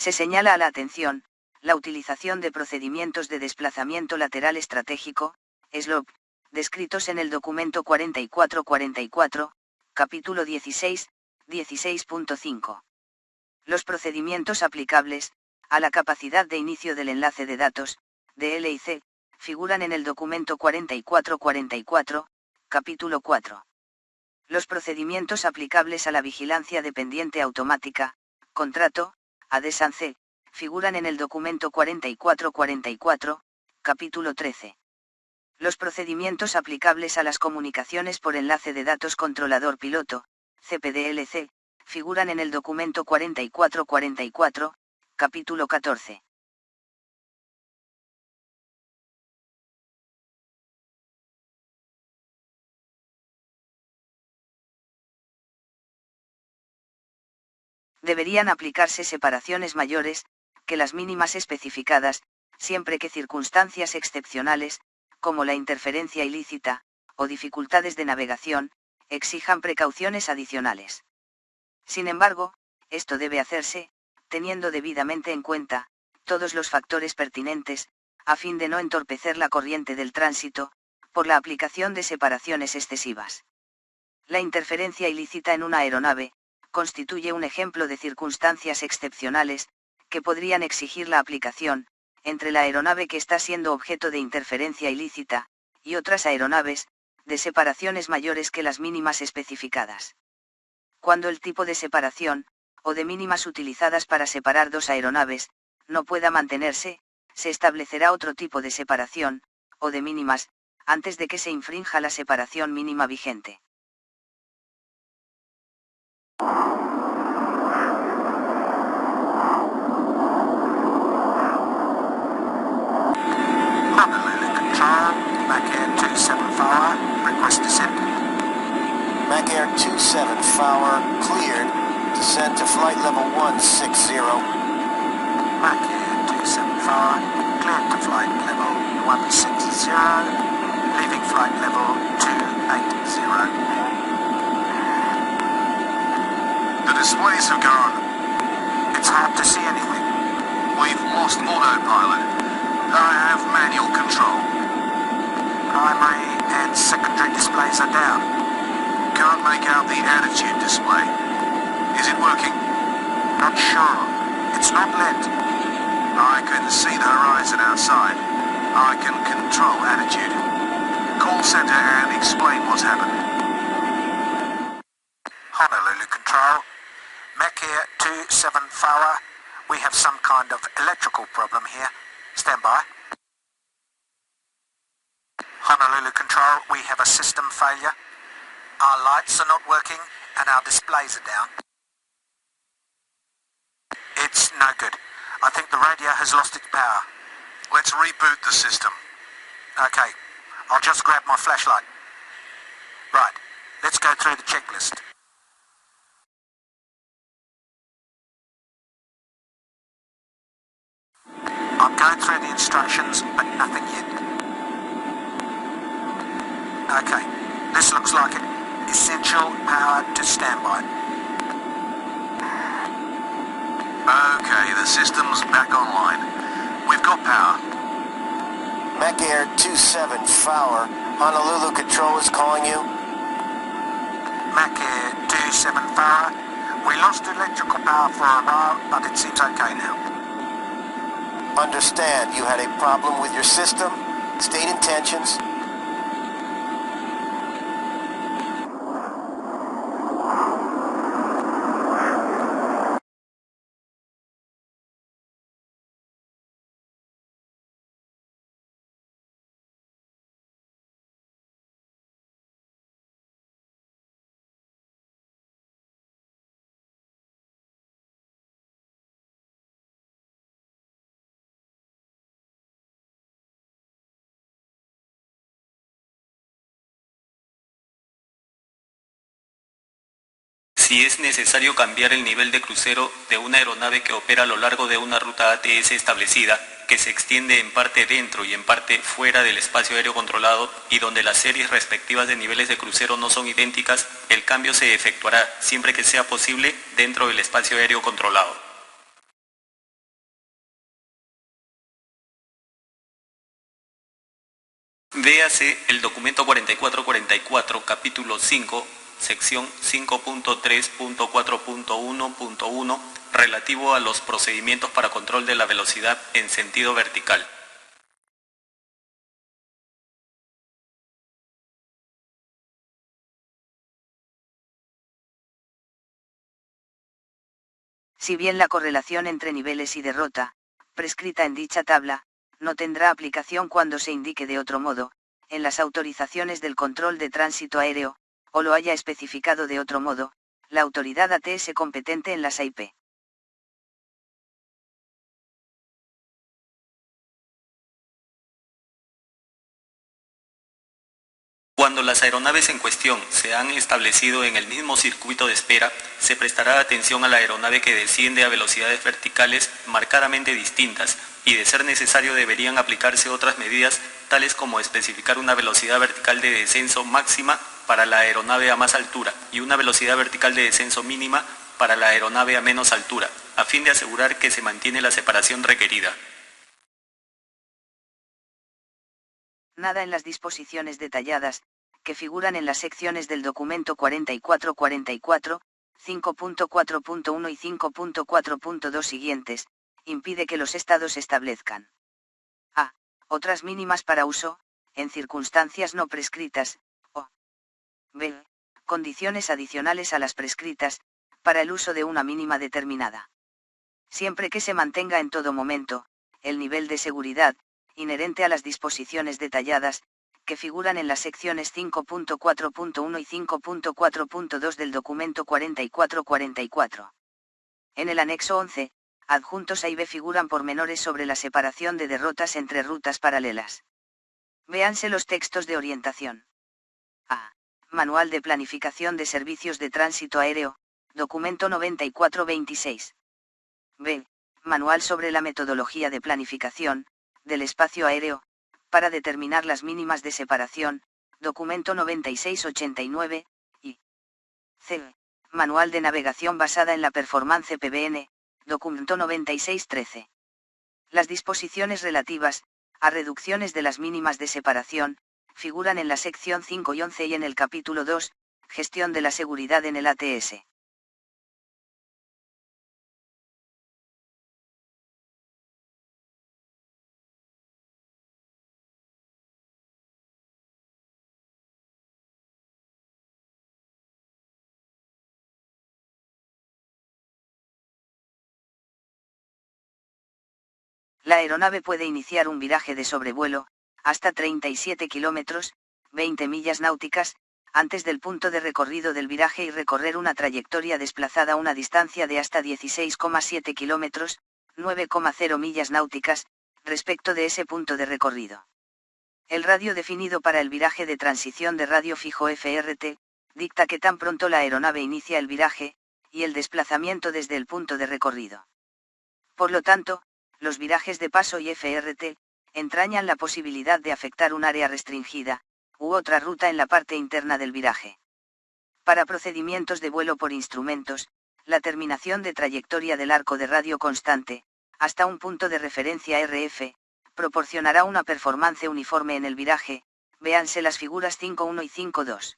Se señala a la atención la utilización de procedimientos de desplazamiento lateral estratégico, SLOP, descritos en el documento 4444, capítulo 16, 16.5. Los procedimientos aplicables a la capacidad de inicio del enlace de datos, DLIC, figuran en el documento 4444, capítulo 4. Los procedimientos aplicables a la vigilancia dependiente automática, contrato, ADESANCE, figuran en el documento 4444, capítulo 13. Los procedimientos aplicables a las comunicaciones por enlace de datos controlador piloto, CPDLC, figuran en el documento 4444, capítulo 14. Deberían aplicarse separaciones mayores que las mínimas especificadas, siempre que circunstancias excepcionales, como la interferencia ilícita, o dificultades de navegación, exijan precauciones adicionales. Sin embargo, esto debe hacerse, teniendo debidamente en cuenta todos los factores pertinentes, a fin de no entorpecer la corriente del tránsito, por la aplicación de separaciones excesivas. La interferencia ilícita en una aeronave constituye un ejemplo de circunstancias excepcionales, que podrían exigir la aplicación, entre la aeronave que está siendo objeto de interferencia ilícita, y otras aeronaves, de separaciones mayores que las mínimas especificadas. Cuando el tipo de separación, o de mínimas utilizadas para separar dos aeronaves, no pueda mantenerse, se establecerá otro tipo de separación, o de mínimas, antes de que se infrinja la separación mínima vigente. Mac Air 27 Fower, request descent. Mac Air 27 Fower, cleared. Descend to flight level 160. Mac Air 27 Fower, cleared to flight level 160, leaving flight level 280. The displays have gone. It's hard to see anything. We've lost autopilot. I have manual control. Primary and secondary displays are down. Can't make out the attitude display. Is it working? Not sure. It's not lit. I can see the horizon outside. I can control attitude. Call center and explain what's happened. Honolulu Control. Mac Air 27 Fower. We have some kind of electrical problem here. Stand by. Honolulu Control, we have a system failure. Our lights are not working and our displays are down. It's no good. I think the radio has lost its power. Let's reboot the system. Okay, I'll just grab my flashlight. Right, let's go through the checklist. I'm going through the instructions, but nothing yet. Okay, this looks like it. Essential power to standby. Okay, the system's back online. We've got power. Mac Air 27 Fower, Honolulu Control is calling you. Mac Air 27 Fower, we lost electrical power for a while, but it seems okay now. Understand you had a problem with your system, state intentions. Si es necesario cambiar el nivel de crucero de una aeronave que opera a lo largo de una ruta ATS establecida, que se extiende en parte dentro y en parte fuera del espacio aéreo controlado y donde las series respectivas de niveles de crucero no son idénticas, el cambio se efectuará siempre que sea posible dentro del espacio aéreo controlado. Véase el documento 4444, capítulo 5, sección 5.3.4.1.1, relativo a los procedimientos para control de la velocidad en sentido vertical. Si bien la correlación entre niveles y derrota, prescrita en dicha tabla, no tendrá aplicación cuando se indique de otro modo, en las autorizaciones del control de tránsito aéreo, o lo haya especificado de otro modo, la autoridad ATS competente en las AIP. Cuando las aeronaves en cuestión se han establecido en el mismo circuito de espera, se prestará atención a la aeronave que desciende a velocidades verticales marcadamente distintas, y de ser necesario deberían aplicarse otras medidas, tales como especificar una velocidad vertical de descenso máxima para la aeronave a más altura y una velocidad vertical de descenso mínima para la aeronave a menos altura, a fin de asegurar que se mantiene la separación requerida. Nada en las disposiciones detalladas, que figuran en las secciones del documento 4444, 5.4.1 y 5.4.2 siguientes, impide que los estados establezcan a. Otras mínimas para uso, en circunstancias no prescritas, o b. Condiciones adicionales a las prescritas, para el uso de una mínima determinada. Siempre que se mantenga en todo momento, el nivel de seguridad, inherente a las disposiciones detalladas, que figuran en las secciones 5.4.1 y 5.4.2 del documento 4444. En el anexo 11, adjuntos A y B figuran pormenores sobre la separación de derrotas entre rutas paralelas. Véanse los textos de orientación. A. Manual de Planificación de Servicios de Tránsito Aéreo, documento 9426. B. Manual sobre la metodología de planificación del espacio aéreo, para determinar las mínimas de separación, documento 9689, y C. Manual de navegación basada en la performance PBN, documento 9613. Las disposiciones relativas a reducciones de las mínimas de separación figuran en la sección 5 y 11 y en el capítulo 2, Gestión de la seguridad en el ATS. La aeronave puede iniciar un viraje de sobrevuelo, hasta 37 kilómetros, 20 millas náuticas, antes del punto de recorrido del viraje y recorrer una trayectoria desplazada a una distancia de hasta 16,7 kilómetros, 9,0 millas náuticas, respecto de ese punto de recorrido. El radio definido para el viraje de transición de radio fijo FRT, dicta que tan pronto la aeronave inicia el viraje, y el desplazamiento desde el punto de recorrido. Por lo tanto, los virajes de paso y FRT, entrañan la posibilidad de afectar un área restringida, u otra ruta en la parte interna del viraje. Para procedimientos de vuelo por instrumentos, la terminación de trayectoria del arco de radio constante, hasta un punto de referencia RF, proporcionará una performance uniforme en el viraje, véanse las figuras 5.1 y 5.2.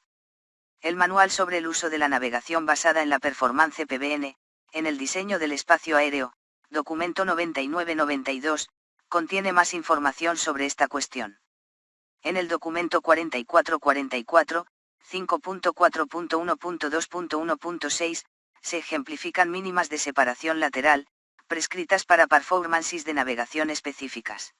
El manual sobre el uso de la navegación basada en la performance PBN, en el diseño del espacio aéreo, documento 9992, contiene más información sobre esta cuestión. En el documento 4444, 5.4.1.2.1.6, se ejemplifican mínimas de separación lateral, prescritas para performances de navegación específicas.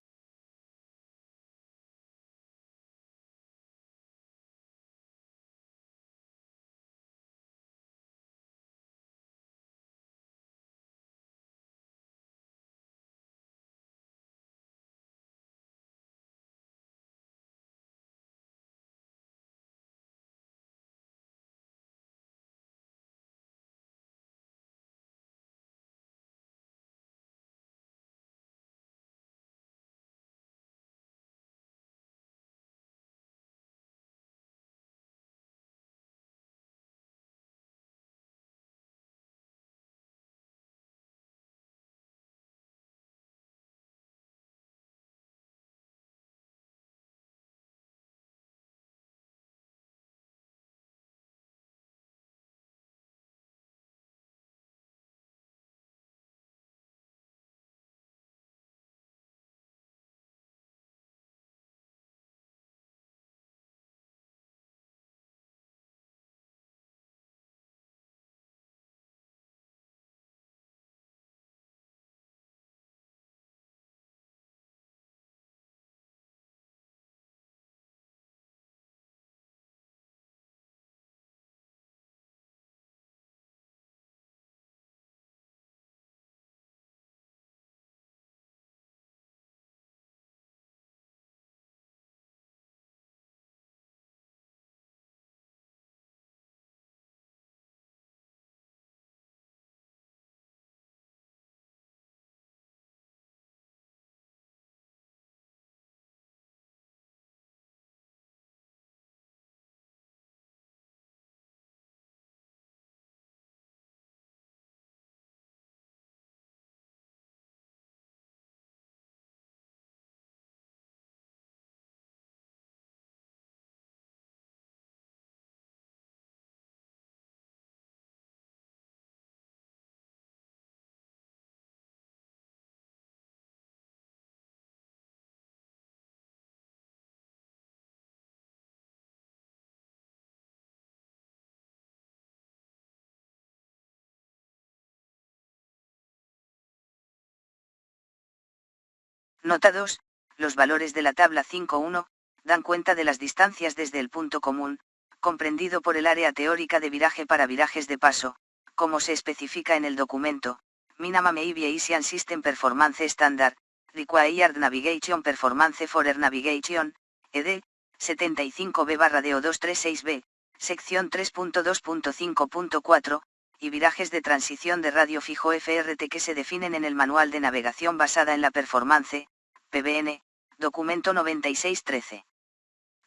Nota 2. Los valores de la tabla 5.1 dan cuenta de las distancias desde el punto común, comprendido por el área teórica de viraje para virajes de paso, como se especifica en el documento, Minimum Aviation System Performance Standard, Required Navigation Performance for Air Navigation, ED, 75B/DO236B, sección 3.2.5.4, y virajes de transición de radio fijo FRT que se definen en el Manual de Navegación basada en la Performance, PBN, documento 9613.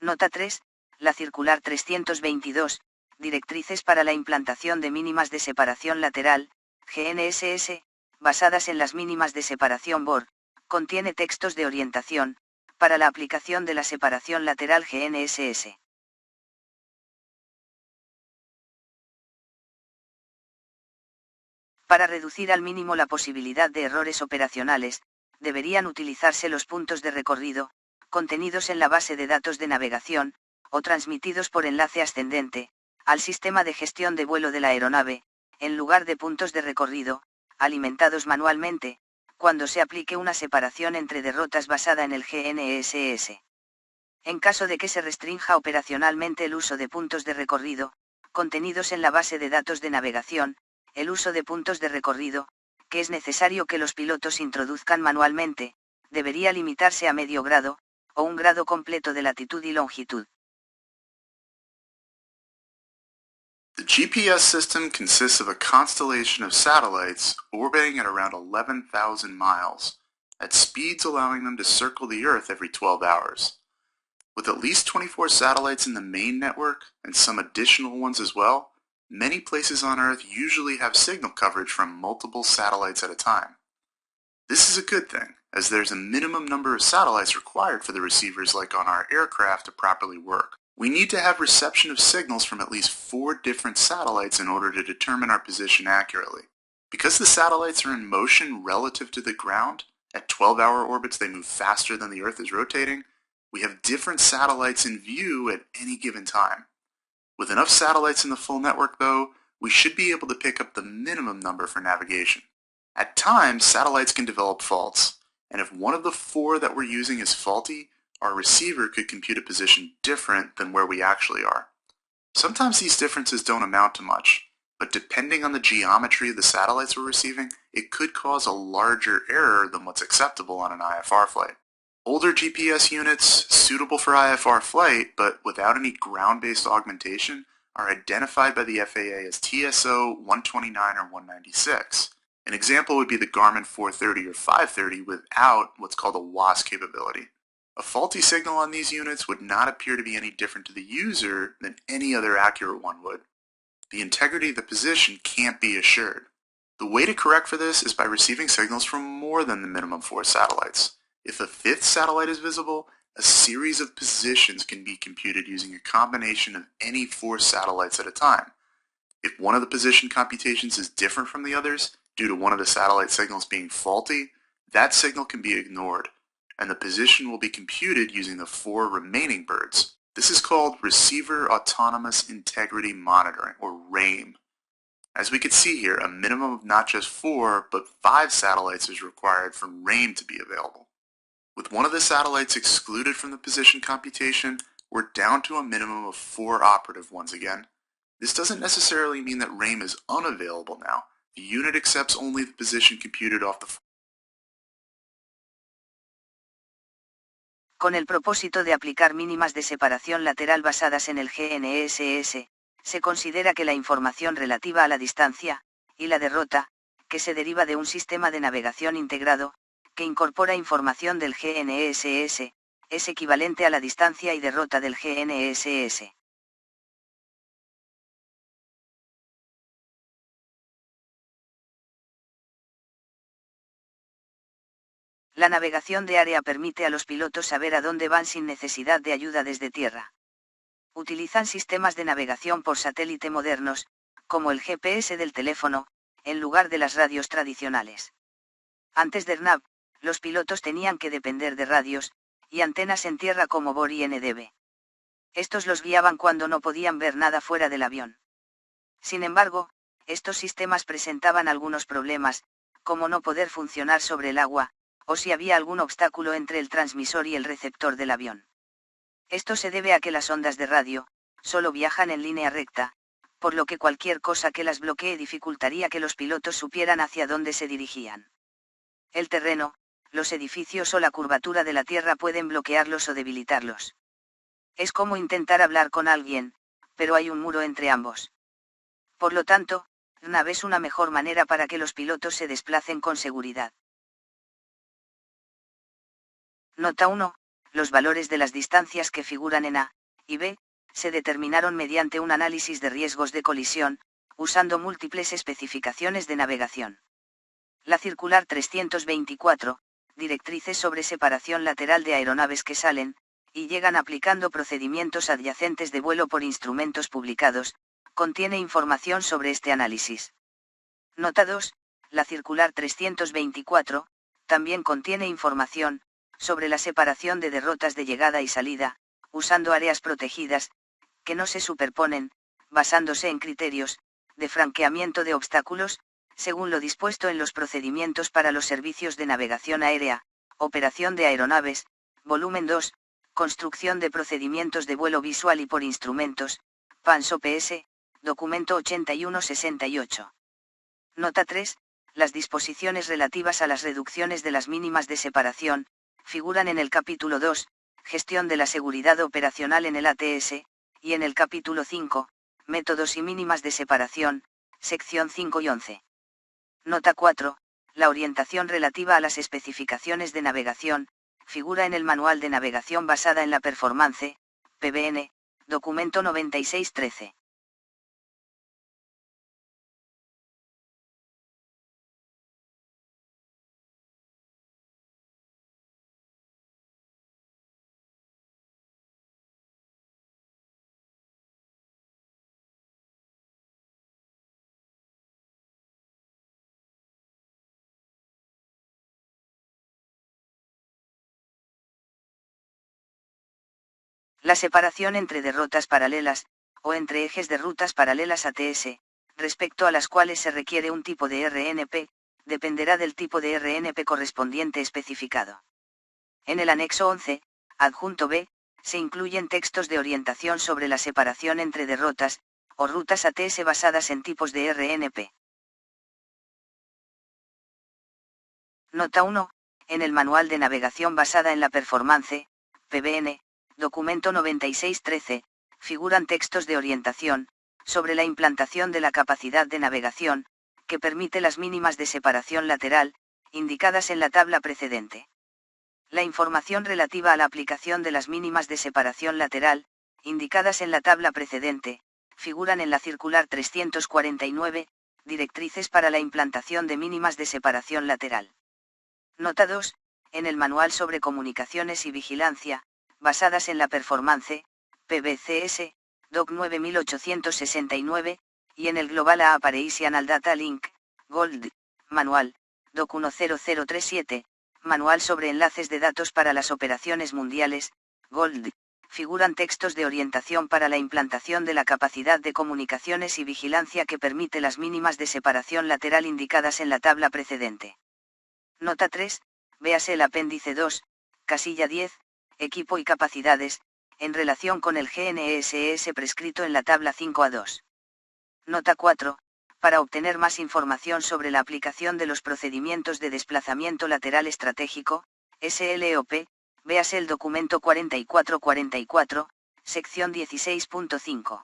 Nota 3, la circular 322, directrices para la implantación de mínimas de separación lateral, GNSS, basadas en las mínimas de separación BOR, contiene textos de orientación, para la aplicación de la separación lateral GNSS. Para reducir al mínimo la posibilidad de errores operacionales, deberían utilizarse los puntos de recorrido, contenidos en la base de datos de navegación, o transmitidos por enlace ascendente, al sistema de gestión de vuelo de la aeronave, en lugar de puntos de recorrido, alimentados manualmente, cuando se aplique una separación entre derrotas basada en el GNSS. En caso de que se restrinja operacionalmente el uso de puntos de recorrido, contenidos en la base de datos de navegación, el uso de puntos de recorrido, que es necesario que los pilotos introduzcan manualmente, debería limitarse a medio grado, o un grado completo de latitud y longitud. The GPS system consists of a constellation of satellites orbiting at around 11,000 miles, at speeds allowing them to circle the Earth every 12 hours. With at least 24 satellites in the main network, and some additional ones as well, many places on Earth usually have signal coverage from multiple satellites at a time. This is a good thing, as there's a minimum number of satellites required for the receivers like on our aircraft to properly work. We need to have reception of signals from at least 4 different satellites in order to determine our position accurately. Because the satellites are in motion relative to the ground, at 12-hour orbits they move faster than the Earth is rotating, we have different satellites in view at any given time. With enough satellites in the full network though, we should be able to pick up the minimum number for navigation. At times, satellites can develop faults, and if one of the 4 that we're using is faulty, our receiver could compute a position different than where we actually are. Sometimes these differences don't amount to much, but depending on the geometry of the satellites we're receiving, it could cause a larger error than what's acceptable on an IFR flight. Older GPS units, suitable for IFR flight, but without any ground-based augmentation, are identified by the FAA as TSO 129 or 196. An example would be the Garmin 430 or 530 without what's called a WAAS capability. A faulty signal on these units would not appear to be any different to the user than any other accurate one would. The integrity of the position can't be assured. The way to correct for this is by receiving signals from more than the minimum 4 satellites. If a 5th satellite is visible, a series of positions can be computed using a combination of any 4 satellites at a time. If one of the position computations is different from the others, due to one of the satellite signals being faulty, that signal can be ignored, and the position will be computed using the 4 remaining birds. This is called Receiver Autonomous Integrity Monitoring, or RAIM. As we can see here, a minimum of not just 4, but 5 satellites is required for RAIM to be available. With one of the satellites excluded from the position computation, we're down to a minimum of 4 operative ones again. This doesn't necessarily mean that RAIM is unavailable now. The unit accepts only the position computed off the. Con el propósito de aplicar mínimas de separación lateral basadas en el GNSS, se considera que la información relativa a la distancia, y la derrota, que se deriva de un sistema de navegación integrado, que incorpora información del GNSS, es equivalente a la distancia y derrota del GNSS. La navegación de área permite a los pilotos saber a dónde van sin necesidad de ayuda desde tierra. Utilizan sistemas de navegación por satélite modernos, como el GPS del teléfono, en lugar de las radios tradicionales. Antes de RNAV, los pilotos tenían que depender de radios y antenas en tierra como BOR y NDB. Estos los guiaban cuando no podían ver nada fuera del avión. Sin embargo, estos sistemas presentaban algunos problemas, como no poder funcionar sobre el agua, o si había algún obstáculo entre el transmisor y el receptor del avión. Esto se debe a que las ondas de radio solo viajan en línea recta, por lo que cualquier cosa que las bloquee dificultaría que los pilotos supieran hacia dónde se dirigían. El terreno, los edificios o la curvatura de la Tierra pueden bloquearlos o debilitarlos. Es como intentar hablar con alguien, pero hay un muro entre ambos. Por lo tanto, nav es una mejor manera para que los pilotos se desplacen con seguridad. Nota 1. Los valores de las distancias que figuran en A y B se determinaron mediante un análisis de riesgos de colisión, usando múltiples especificaciones de navegación. La circular 324, directrices sobre separación lateral de aeronaves que salen y llegan aplicando procedimientos adyacentes de vuelo por instrumentos publicados, contiene información sobre este análisis. Nota 2. La circular 324 también contiene información sobre la separación de derrotas de llegada y salida, usando áreas protegidas, que no se superponen, basándose en criterios de franqueamiento de obstáculos, según lo dispuesto en los procedimientos para los servicios de navegación aérea, operación de aeronaves, volumen 2, construcción de procedimientos de vuelo visual y por instrumentos, PANS-OPS, documento 8168. Nota 3. Las disposiciones relativas a las reducciones de las mínimas de separación, figuran en el capítulo 2, gestión de la seguridad operacional en el ATS, y en el capítulo 5, métodos y mínimas de separación, sección 5 y 11. Nota 4. La orientación relativa a las especificaciones de navegación, figura en el Manual de Navegación basada en la Performance, PBN, documento 9613. La separación entre derrotas paralelas, o entre ejes de rutas paralelas ATS, respecto a las cuales se requiere un tipo de RNP, dependerá del tipo de RNP correspondiente especificado. En el anexo 11, adjunto B, se incluyen textos de orientación sobre la separación entre derrotas, o rutas ATS basadas en tipos de RNP. Nota 1. En el Manual de Navegación basada en la Performance, PBN, documento 9613, figuran textos de orientación sobre la implantación de la capacidad de navegación, que permite las mínimas de separación lateral, indicadas en la tabla precedente. La información relativa a la aplicación de las mínimas de separación lateral, indicadas en la tabla precedente, figuran en la circular 349, directrices para la implantación de mínimas de separación lateral. Nota 2. En el Manual sobre Comunicaciones y Vigilancia, basadas en la Performance, PBCS, DOC 9869, y en el Global Operational Data Link, GOLD, Manual, DOC 10037, Manual sobre Enlaces de Datos para las Operaciones Mundiales, GOLD, figuran textos de orientación para la implantación de la capacidad de comunicaciones y vigilancia que permite las mínimas de separación lateral indicadas en la tabla precedente. Nota 3, véase el apéndice 2, casilla 10, equipo y capacidades, en relación con el GNSS prescrito en la tabla 5A2. Nota 4, para obtener más información sobre la aplicación de los procedimientos de desplazamiento lateral estratégico, SLOP, véase el documento 4444, sección 16.5.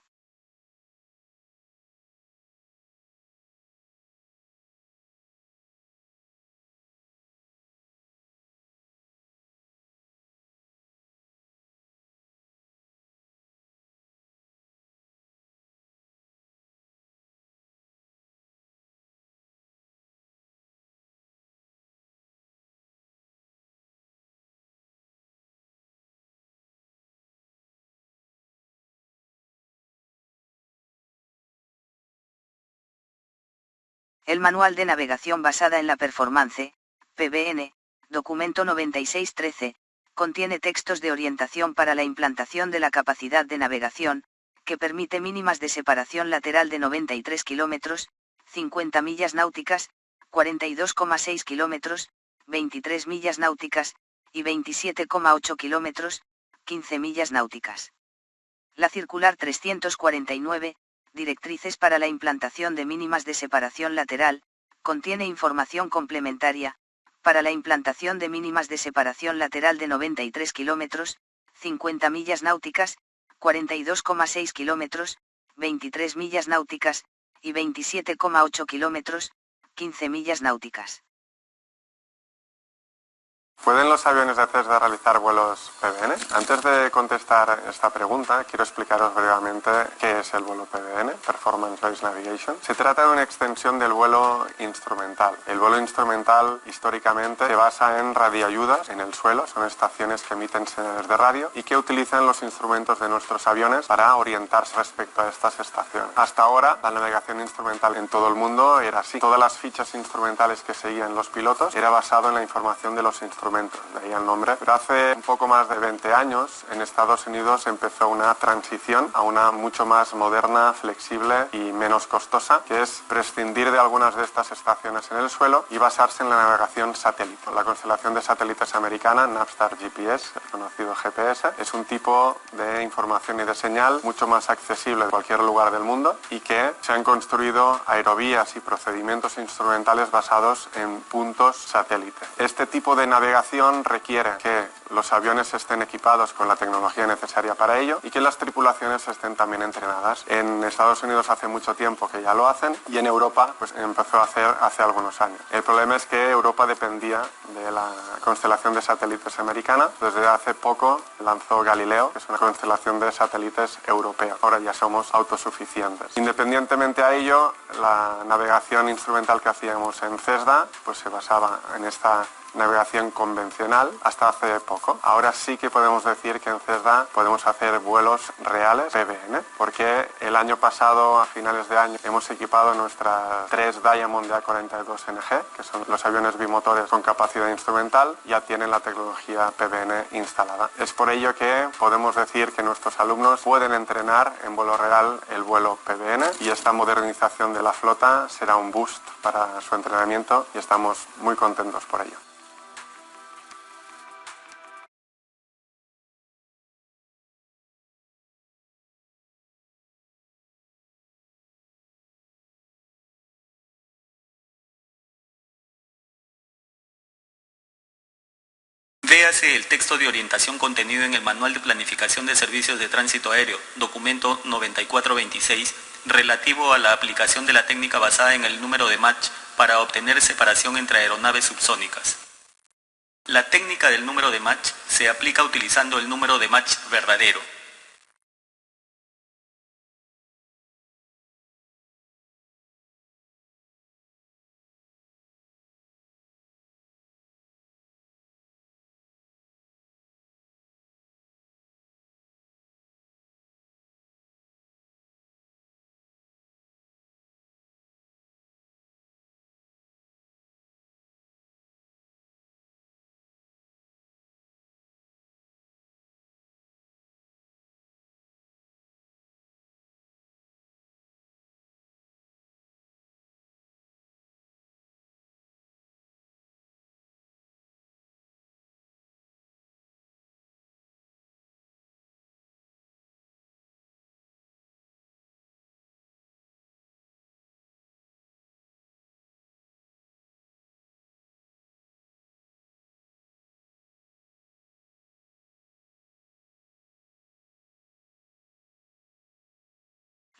El Manual de Navegación basada en la Performance, PBN, documento 9613, contiene textos de orientación para la implantación de la capacidad de navegación, que permite mínimas de separación lateral de 93 km, 50 millas náuticas, 42,6 km, 23 millas náuticas, y 27,8 kilómetros, 15 millas náuticas. La circular 349, Directrices para la implantación de mínimas de separación lateral, contiene información complementaria, para la implantación de mínimas de separación lateral de 93 kilómetros, 50 millas náuticas, 42,6 kilómetros, 23 millas náuticas, y 27,8 kilómetros, 15 millas náuticas. ¿Pueden los aviones de Cessna realizar vuelos PBN? Antes de contestar esta pregunta, quiero explicaros brevemente qué es el vuelo PBN, Performance Based Navigation. Se trata de una extensión del vuelo instrumental. El vuelo instrumental, históricamente, se basa en radioayudas en el suelo, son estaciones que emiten señales de radio y que utilizan los instrumentos de nuestros aviones para orientarse respecto a estas estaciones. Hasta ahora, la navegación instrumental en todo el mundo era así. Todas las fichas instrumentales que seguían los pilotos era basado en la información de los instrumentos, de ahí el nombre. Pero hace un poco más de 20 años en Estados Unidos empezó una transición a una mucho más moderna, flexible y menos costosa, que es prescindir de algunas de estas estaciones en el suelo y basarse en la navegación satélite. La constelación de satélites americana, Navstar GPS, el conocido GPS, es un tipo de información y de señal mucho más accesible en cualquier lugar del mundo y que se han construido aerovías y procedimientos instrumentales basados en puntos satélite. Este tipo de navegación requiere que los aviones estén equipados con la tecnología necesaria para ello y que las tripulaciones estén también entrenadas. En Estados Unidos hace mucho tiempo que ya lo hacen y en Europa pues empezó a hacer hace algunos años. El problema es que Europa dependía de la constelación de satélites americana. Desde hace poco lanzó Galileo, que es una constelación de satélites europea. Ahora ya somos autosuficientes. Independientemente a ello, la navegación instrumental que hacíamos en Cessna pues se basaba en esta navegación convencional hasta hace poco. Ahora sí que podemos decir que en Cessna podemos hacer vuelos reales PBN, porque el año pasado, a finales de año, hemos equipado nuestras 3 Diamond de A42NG, que son los aviones bimotores con capacidad instrumental, ya tienen la tecnología PBN instalada. Es por ello que podemos decir que nuestros alumnos pueden entrenar en vuelo real el vuelo PBN y esta modernización de la flota será un boost para su entrenamiento y estamos muy contentos por ello. Véase el texto de orientación contenido en el Manual de Planificación de Servicios de Tránsito Aéreo, documento 9426, relativo a la aplicación de la técnica basada en el número de Mach para obtener separación entre aeronaves subsónicas. La técnica del número de Mach se aplica utilizando el número de Mach verdadero.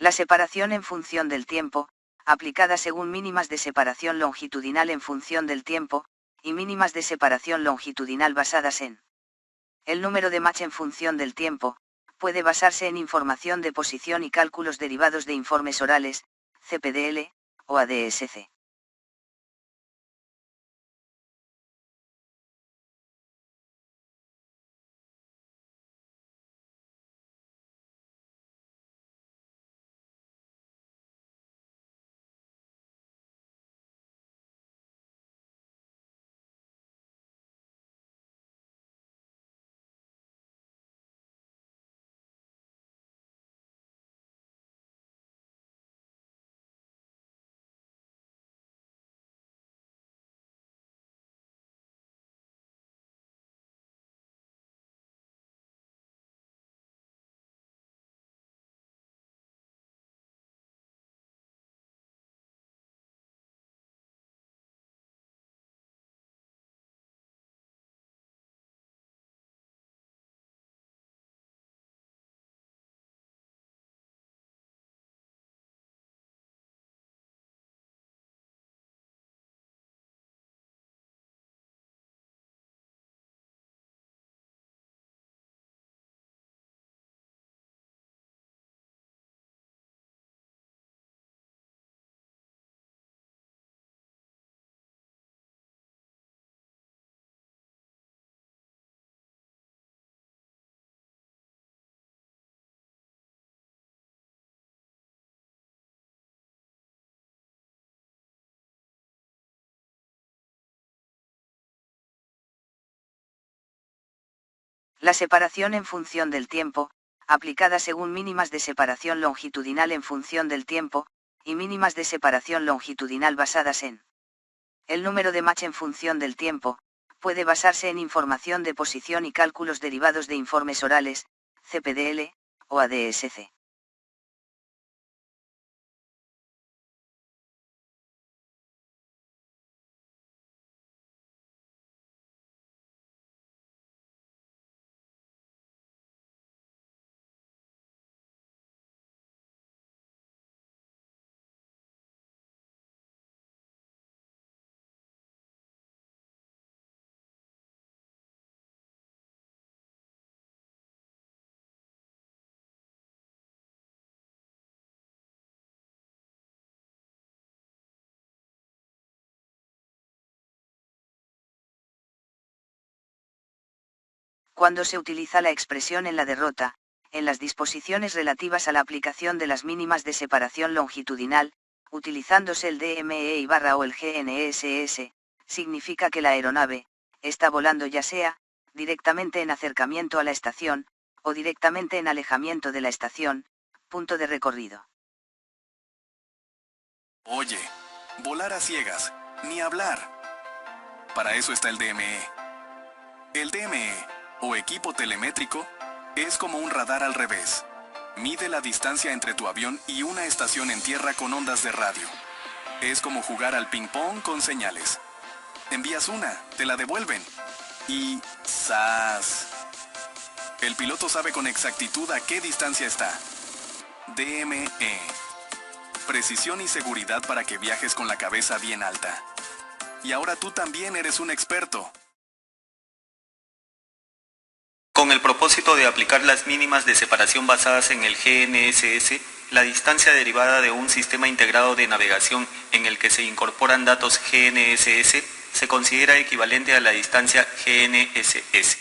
La separación en función del tiempo, aplicada según mínimas de separación longitudinal en función del tiempo, y mínimas de separación longitudinal basadas en el número de Mach en función del tiempo, puede basarse en información de posición y cálculos derivados de informes orales, CPDL, o ADSC. La separación en función del tiempo, aplicada según mínimas de separación longitudinal en función del tiempo, y mínimas de separación longitudinal basadas en el número de Mach en función del tiempo, puede basarse en información de posición y cálculos derivados de informes orales, CPDL, o ADSC. Cuando se utiliza la expresión en la derrota, en las disposiciones relativas a la aplicación de las mínimas de separación longitudinal, utilizándose el DME o el GNSS, significa que la aeronave está volando ya sea directamente en acercamiento a la estación, o directamente en alejamiento de la estación, punto de recorrido. Oye, volar a ciegas, ni hablar. Para eso está el DME. El DME, o equipo telemétrico, es como un radar al revés. Mide la distancia entre tu avión y una estación en tierra con ondas de radio. Es como jugar al ping-pong con señales. Envías una, te la devuelven. Y ¡zas! El piloto sabe con exactitud a qué distancia está. DME. Precisión y seguridad para que viajes con la cabeza bien alta. Y ahora tú también eres un experto. Con el propósito de aplicar las mínimas de separación basadas en el GNSS, la distancia derivada de un sistema integrado de navegación en el que se incorporan datos GNSS se considera equivalente a la distancia GNSS.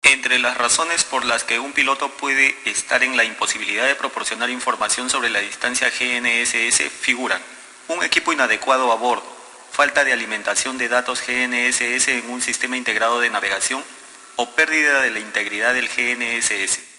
Entre las razones por las que un piloto puede estar en la imposibilidad de proporcionar información sobre la distancia GNSS figuran un equipo inadecuado a bordo, falta de alimentación de datos GNSS en un sistema integrado de navegación o pérdida de la integridad del GNSS.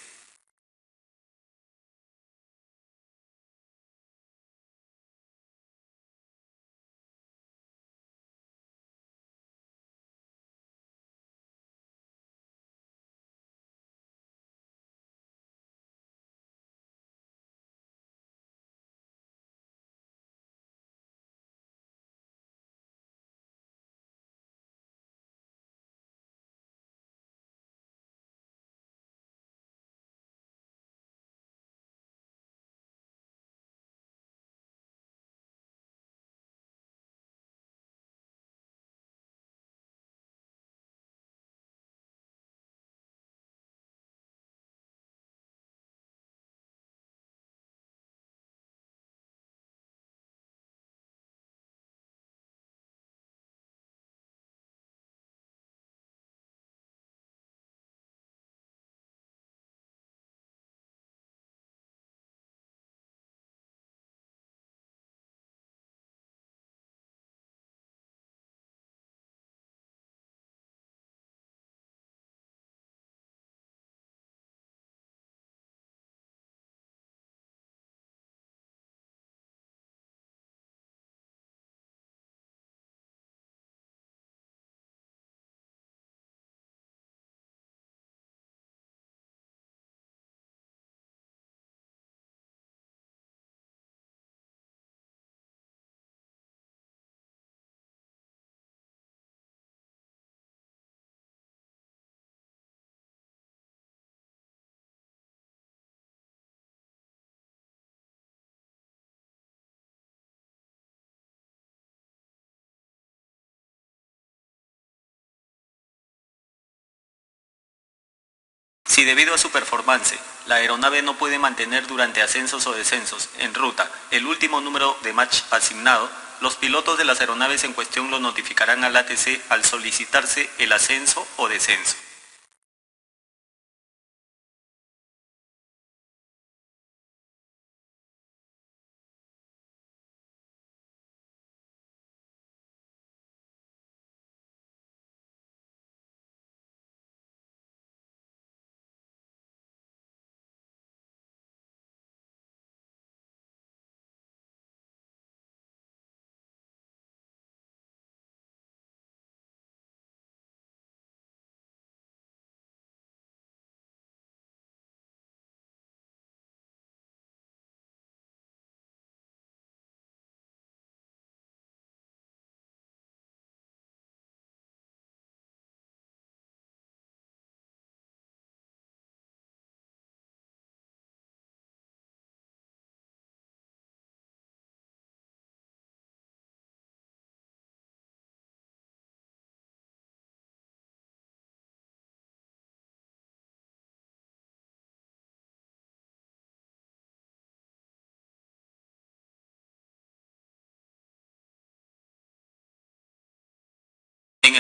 Si debido a su performance, la aeronave no puede mantener durante ascensos o descensos en ruta el último número de Mach asignado, los pilotos de las aeronaves en cuestión lo notificarán al ATC al solicitarse el ascenso o descenso.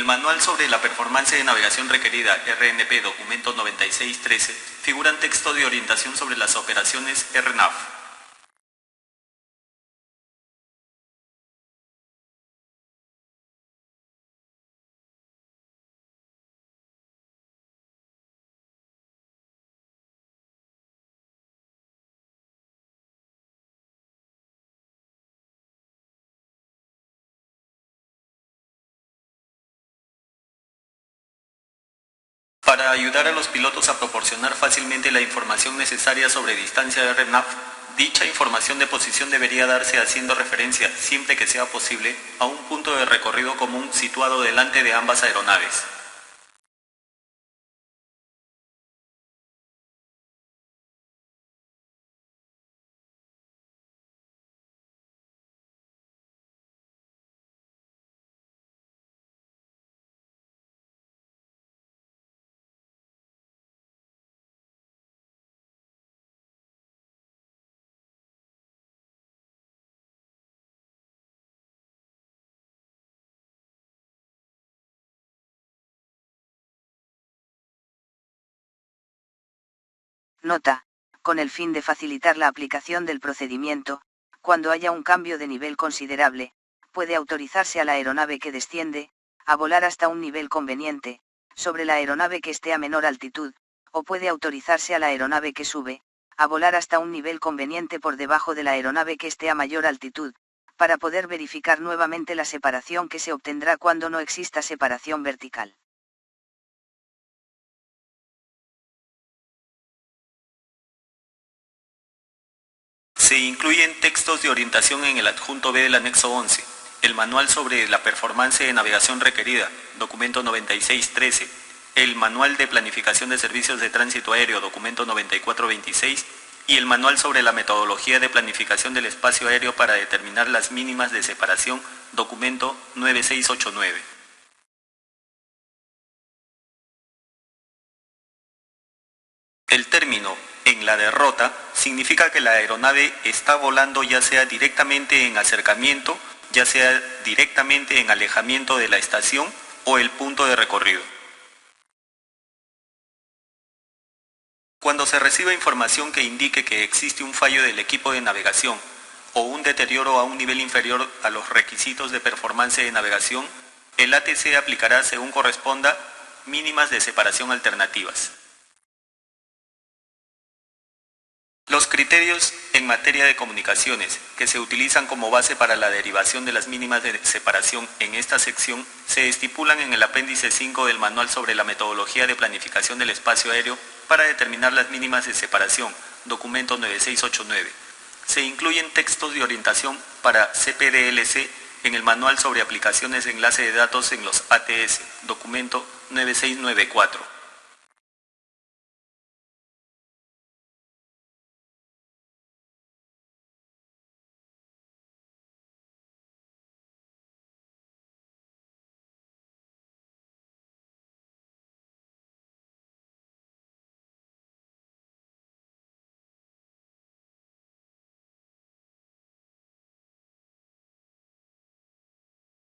el manual sobre la performance de navegación requerida, RNP documento 9613, figuran textos de orientación sobre las operaciones RNAV. Para ayudar a los pilotos a proporcionar fácilmente la información necesaria sobre distancia de RNAV, dicha información de posición debería darse haciendo referencia, siempre que sea posible, a un punto de recorrido común situado delante de ambas aeronaves. Nota, con el fin de facilitar la aplicación del procedimiento, cuando haya un cambio de nivel considerable, puede autorizarse a la aeronave que desciende, a volar hasta un nivel conveniente, sobre la aeronave que esté a menor altitud, o puede autorizarse a la aeronave que sube, a volar hasta un nivel conveniente por debajo de la aeronave que esté a mayor altitud, para poder verificar nuevamente la separación que se obtendrá cuando no exista separación vertical. Se incluyen textos de orientación en el adjunto B del anexo 11, el manual sobre la performance de navegación requerida, documento 9613, el manual de planificación de servicios de tránsito aéreo, documento 9426, y el manual sobre la metodología de planificación del espacio aéreo para determinar las mínimas de separación, documento 9689. El término "en la derrota" significa que la aeronave está volando ya sea directamente en acercamiento, ya sea directamente en alejamiento de la estación o el punto de recorrido. Cuando se reciba información que indique que existe un fallo del equipo de navegación o un deterioro a un nivel inferior a los requisitos de performance de navegación, el ATC aplicará, según corresponda, mínimas de separación alternativas. Los criterios en materia de comunicaciones que se utilizan como base para la derivación de las mínimas de separación en esta sección se estipulan en el apéndice 5 del manual sobre la metodología de planificación del espacio aéreo para determinar las mínimas de separación, documento 9689. Se incluyen textos de orientación para CPDLC en el manual sobre aplicaciones de enlace de datos en los ATS, documento 9694.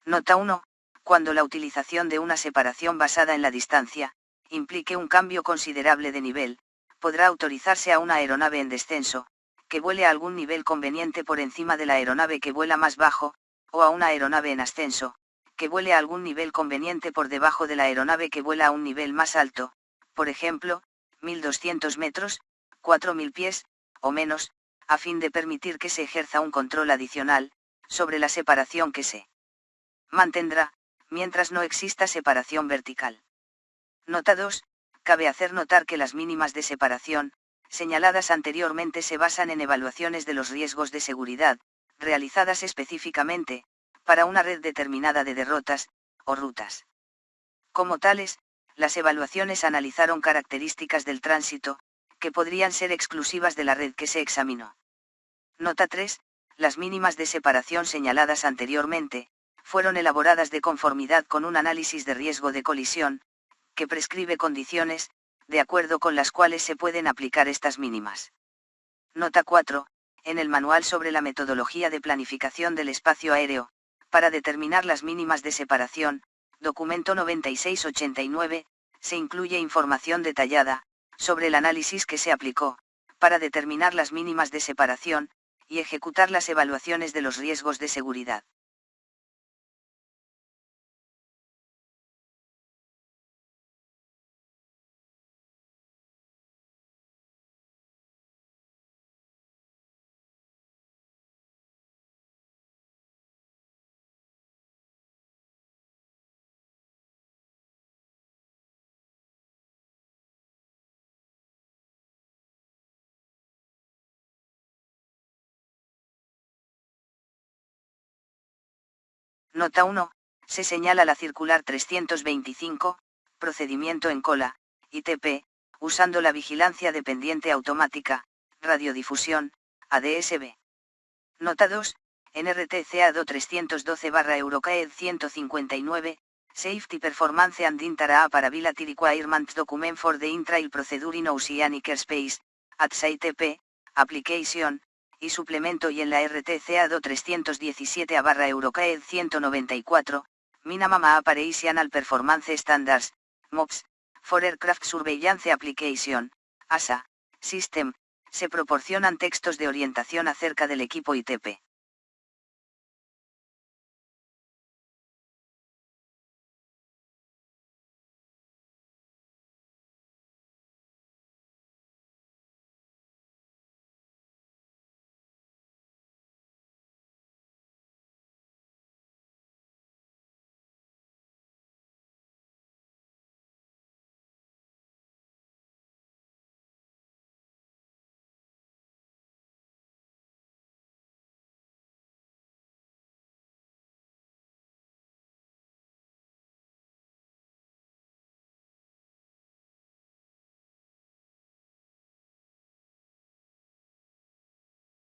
Nota 1. Cuando la utilización de una separación basada en la distancia implique un cambio considerable de nivel, podrá autorizarse a una aeronave en descenso, que vuele a algún nivel conveniente por encima de la aeronave que vuela más bajo, o a una aeronave en ascenso, que vuele a algún nivel conveniente por debajo de la aeronave que vuela a un nivel más alto, por ejemplo, 1200 metros, 4000 pies, o menos, a fin de permitir que se ejerza un control adicional sobre la separación que se mantendrá, mientras no exista separación vertical. Nota 2. Cabe hacer notar que las mínimas de separación, señaladas anteriormente, se basan en evaluaciones de los riesgos de seguridad, realizadas específicamente, para una red determinada de derrotas, o rutas. Como tales, las evaluaciones analizaron características del tránsito, que podrían ser exclusivas de la red que se examinó. Nota 3. Las mínimas de separación señaladas anteriormente, fueron elaboradas de conformidad con un análisis de riesgo de colisión, que prescribe condiciones, de acuerdo con las cuales se pueden aplicar estas mínimas. Nota 4. En el manual sobre la metodología de planificación del espacio aéreo, para determinar las mínimas de separación, documento 9689, se incluye información detallada, sobre el análisis que se aplicó, para determinar las mínimas de separación, y ejecutar las evaluaciones de los riesgos de seguridad. Nota 1. Se señala la circular 325, procedimiento en cola, ITP, usando la vigilancia dependiente automática, radiodifusión, ADSB. Nota 2. NRTCA 312/Eurocaed 159, Safety Performance and Interoperability Requirements Document for the In-Trail Procedure in Oceanic Airspace, ATS-ITP, Application, y suplemento y en la RTCA 317/Eurocaed 194, Minimum Operational Performance Standards, MOPS, for Aircraft Surveillance Application, ASA, System, se proporcionan textos de orientación acerca del equipo ITP.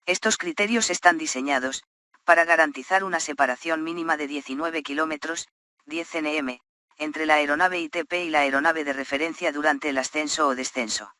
Estos criterios están diseñados, para garantizar una separación mínima de 19 km, 10 nm, entre la aeronave ITP y la aeronave de referencia durante el ascenso o descenso.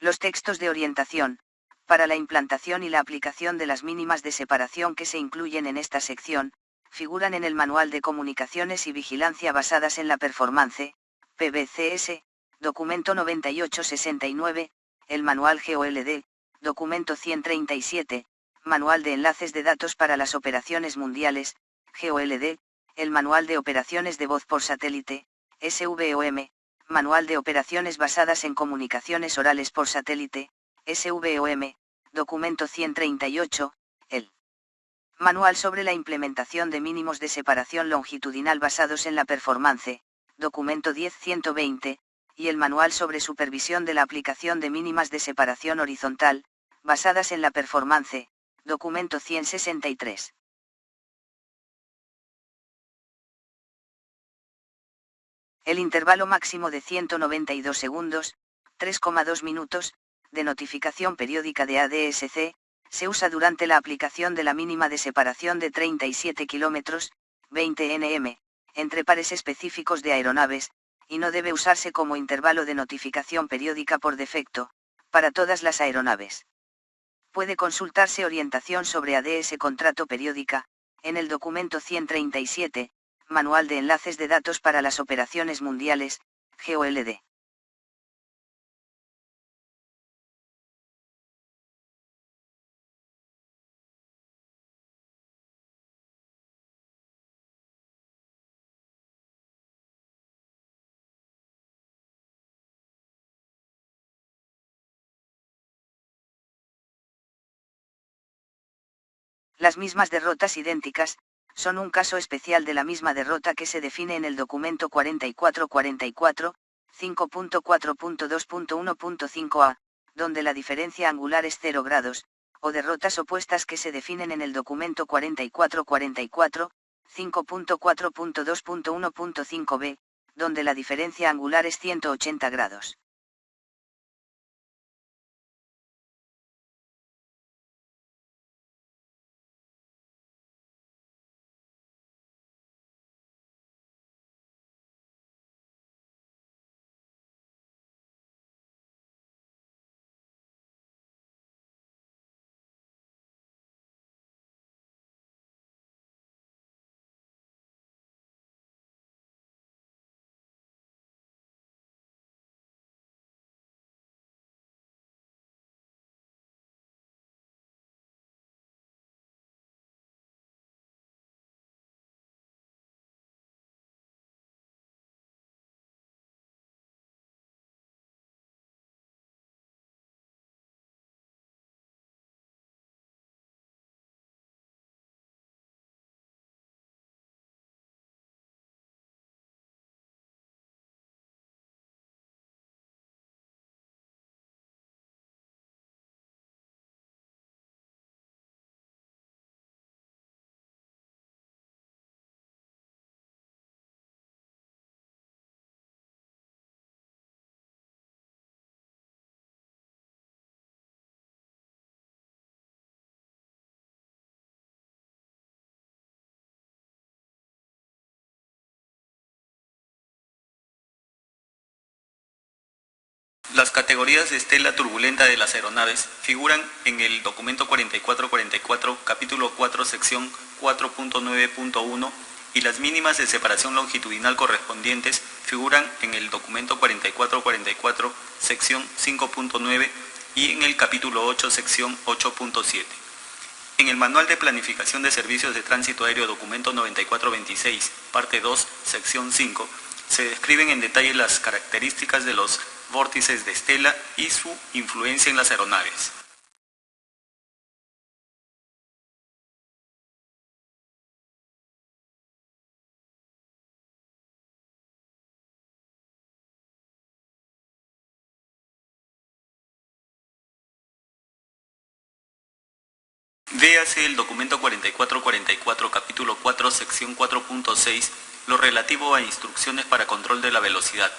Los textos de orientación, para la implantación y la aplicación de las mínimas de separación que se incluyen en esta sección, figuran en el Manual de Comunicaciones y Vigilancia basadas en la Performance, PBCS, documento 9869, el Manual GOLD, documento 137, Manual de Enlaces de Datos para las Operaciones Mundiales, GOLD, el Manual de Operaciones de Voz por Satélite, SVOM, Manual de Operaciones Basadas en Comunicaciones Orales por Satélite, SVOM, documento 138, el Manual sobre la implementación de mínimos de separación longitudinal basados en la performance, documento 10-120, y el Manual sobre supervisión de la aplicación de mínimas de separación horizontal, basadas en la performance, documento 163. El intervalo máximo de 192 segundos, 3,2 minutos, de notificación periódica de ADSC, se usa durante la aplicación de la mínima de separación de 37 km, 20 nm, entre pares específicos de aeronaves, y no debe usarse como intervalo de notificación periódica por defecto, para todas las aeronaves. Puede consultarse orientación sobre ADS contrato periódica, en el documento 137, Manual de Enlaces de Datos para las Operaciones Mundiales, GOLD. Las mismas derrotas idénticas, son un caso especial de la misma derrota que se define en el documento 4444, 5.4.2.1.5a, donde la diferencia angular es 0 grados, o derrotas opuestas que se definen en el documento 4444, 5.4.2.1.5b, donde la diferencia angular es 180 grados. Las categorías de estela turbulenta de las aeronaves figuran en el documento 4444, capítulo 4, sección 4.9.1, y las mínimas de separación longitudinal correspondientes figuran en el documento 4444, sección 5.9, y en el capítulo 8, sección 8.7. En el Manual de Planificación de Servicios de Tránsito Aéreo, documento 9426, parte 2, sección 5, se describen en detalle las características de los vórtices de estela y su influencia en las aeronaves. Véase el documento 4444, capítulo 4, sección 4.6, lo relativo a instrucciones para control de la velocidad.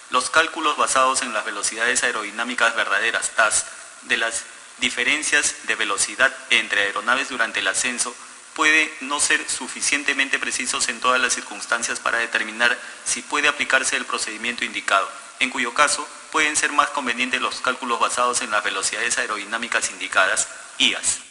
Los cálculos basados en las velocidades aerodinámicas verdaderas, TAS, de las diferencias de velocidad entre aeronaves durante el ascenso, puede no ser suficientemente precisos en todas las circunstancias para determinar si puede aplicarse el procedimiento indicado, en cuyo caso pueden ser más convenientes los cálculos basados en las velocidades aerodinámicas indicadas, IAS.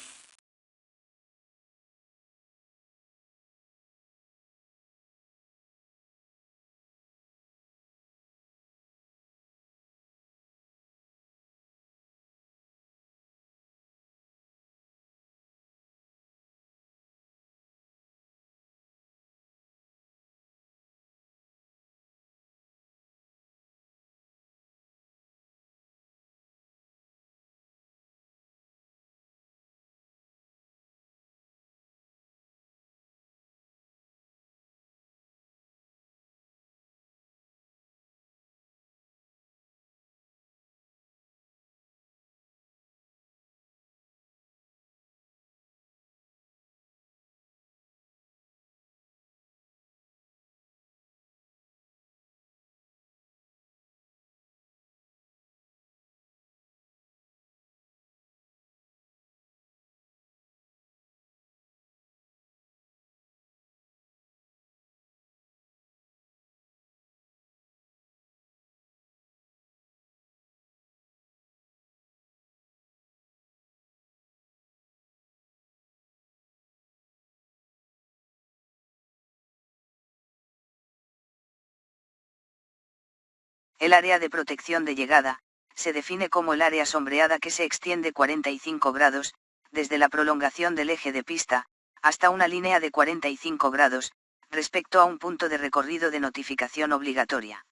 El área de protección de llegada se define como el área sombreada que se extiende 45 grados, desde la prolongación del eje de pista, hasta una línea de 45 grados, respecto a un punto de recorrido de notificación obligatoria.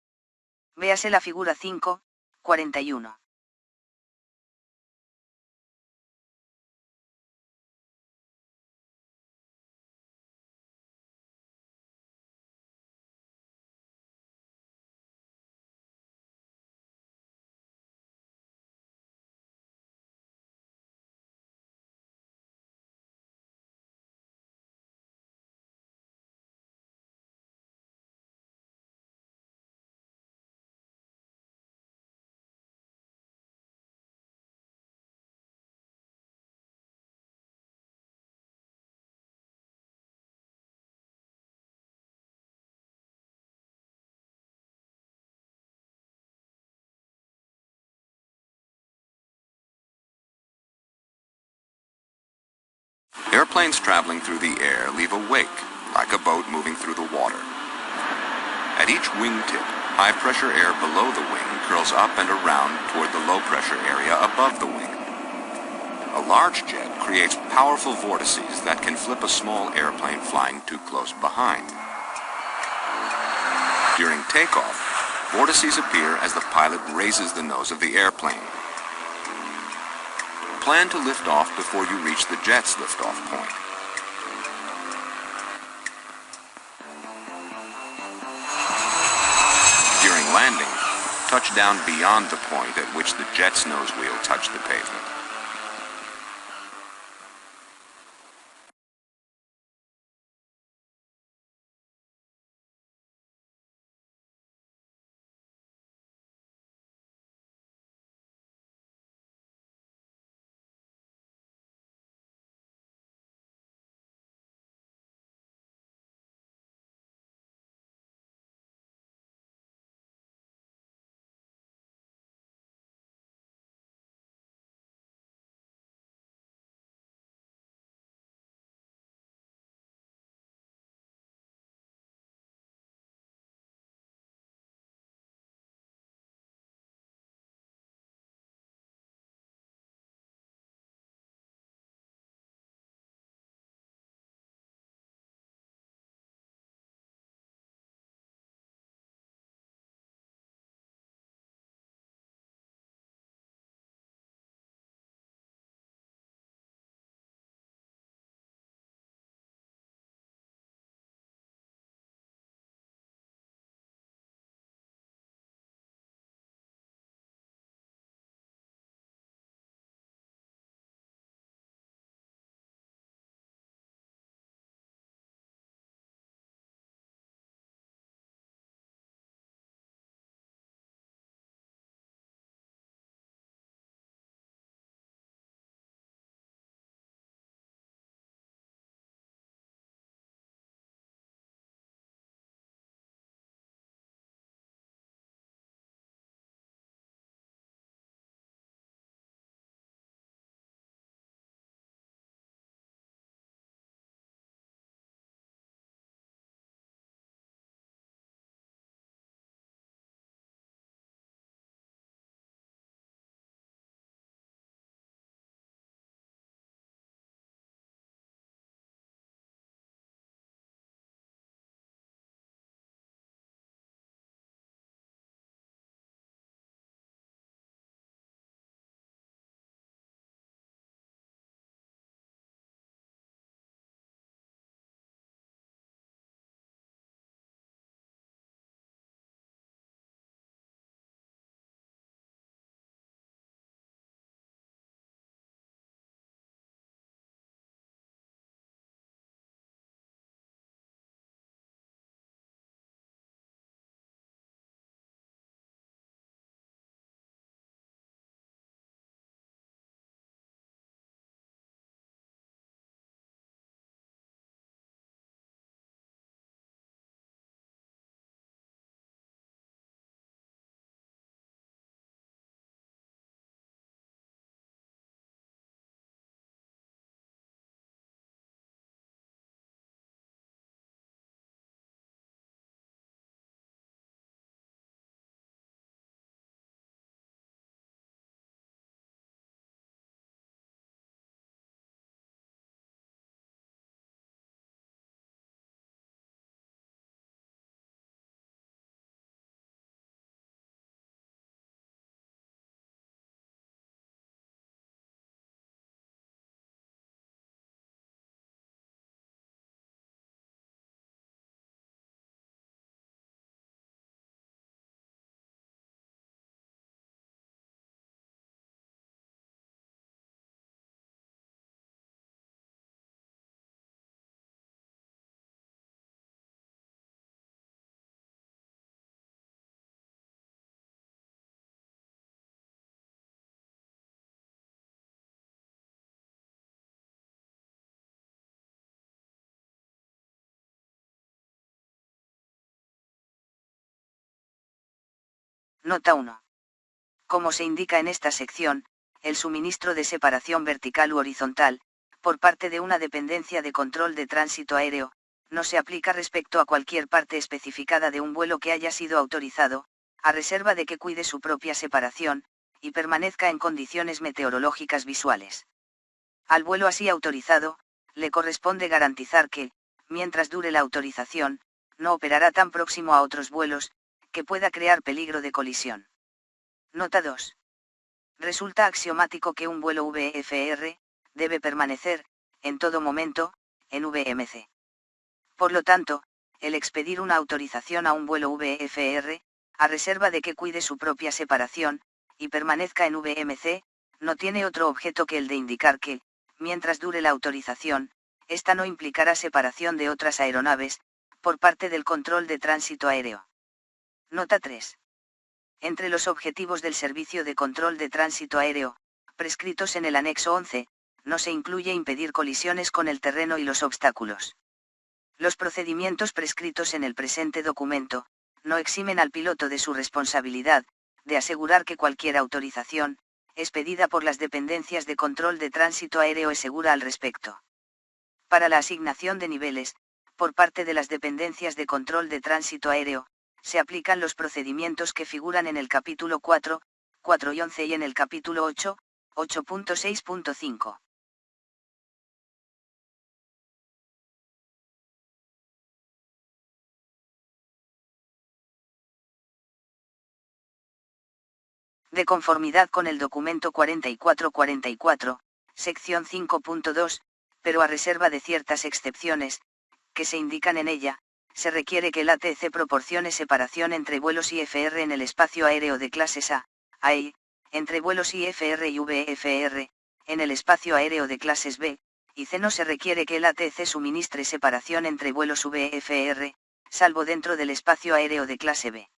Véase la figura 5.41. Airplanes traveling through the air leave a wake, like a boat moving through the water. At each wingtip, high-pressure air below the wing curls up and around toward the low-pressure area above the wing. A large jet creates powerful vortices that can flip a small airplane flying too close behind. During takeoff, vortices appear as the pilot raises the nose of the airplane. Plan to lift off before you reach the jet's liftoff point. During landing, touch down beyond the point at which the jet's nose wheel touched the pavement. Nota 1. Como se indica en esta sección, el suministro de separación vertical u horizontal, por parte de una dependencia de control de tránsito aéreo, no se aplica respecto a cualquier parte especificada de un vuelo que haya sido autorizado, a reserva de que cuide su propia separación, y permanezca en condiciones meteorológicas visuales. Al vuelo así autorizado, le corresponde garantizar que, mientras dure la autorización, no operará tan próximo a otros vuelos, que pueda crear peligro de colisión. Nota 2. Resulta axiomático que un vuelo VFR debe permanecer, en todo momento, en VMC. Por lo tanto, el expedir una autorización a un vuelo VFR, a reserva de que cuide su propia separación, y permanezca en VMC, no tiene otro objeto que el de indicar que, mientras dure la autorización, esta no implicará separación de otras aeronaves, por parte del control de tránsito aéreo. Nota 3. Entre los objetivos del Servicio de Control de Tránsito Aéreo, prescritos en el anexo 11, no se incluye impedir colisiones con el terreno y los obstáculos. Los procedimientos prescritos en el presente documento, no eximen al piloto de su responsabilidad, de asegurar que cualquier autorización, expedida por las dependencias de control de tránsito aéreo es segura al respecto. Para la asignación de niveles, por parte de las dependencias de control de tránsito aéreo, se aplican los procedimientos que figuran en el capítulo 4, 4 y 11 y en el capítulo 8, 8.6.5. De conformidad con el documento 4444, sección 5.2, pero a reserva de ciertas excepciones, que se indican en ella, se requiere que el ATC proporcione separación entre vuelos IFR en el espacio aéreo de clases A, A, entre vuelos IFR y VFR, en el espacio aéreo de clases B, y C. No se requiere que el ATC suministre separación entre vuelos VFR, salvo dentro del espacio aéreo de clase B.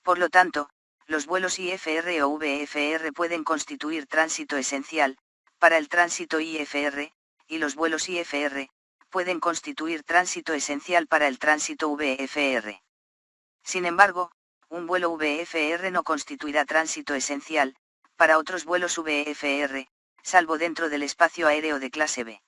Por lo tanto, los vuelos IFR o VFR pueden constituir tránsito esencial, para el tránsito IFR, y los vuelos IFR, pueden constituir tránsito esencial para el tránsito VFR. Sin embargo, un vuelo VFR no constituirá tránsito esencial, para otros vuelos VFR, salvo dentro del espacio aéreo de clase B.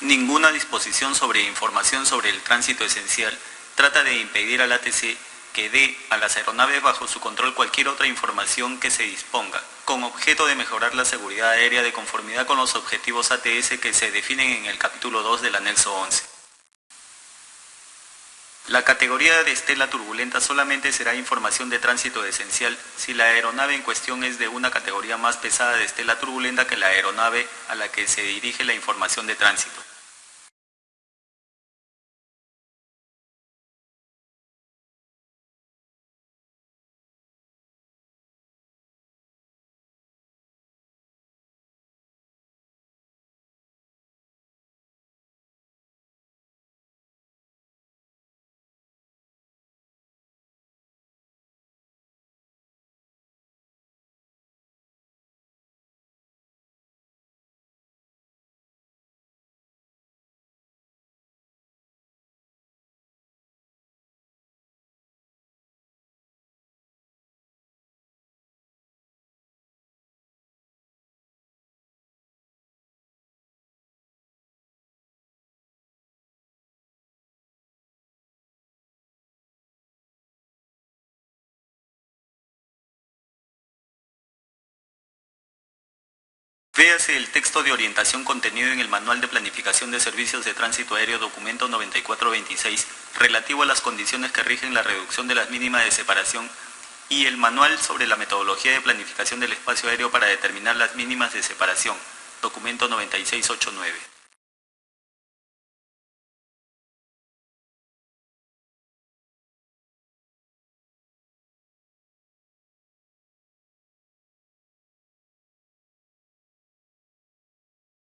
Ninguna disposición sobre información sobre el tránsito esencial trata de impedir al ATC que dé a las aeronaves bajo su control cualquier otra información que se disponga, con objeto de mejorar la seguridad aérea de conformidad con los objetivos ATS que se definen en el capítulo 2 del anexo 11. La categoría de estela turbulenta solamente será información de tránsito esencial si la aeronave en cuestión es de una categoría más pesada de estela turbulenta que la aeronave a la que se dirige la información de tránsito. Véase el texto de orientación contenido en el Manual de Planificación de Servicios de Tránsito Aéreo documento 9426, relativo a las condiciones que rigen la reducción de las mínimas de separación, y el Manual sobre la metodología de planificación del espacio aéreo para determinar las mínimas de separación, documento 9689.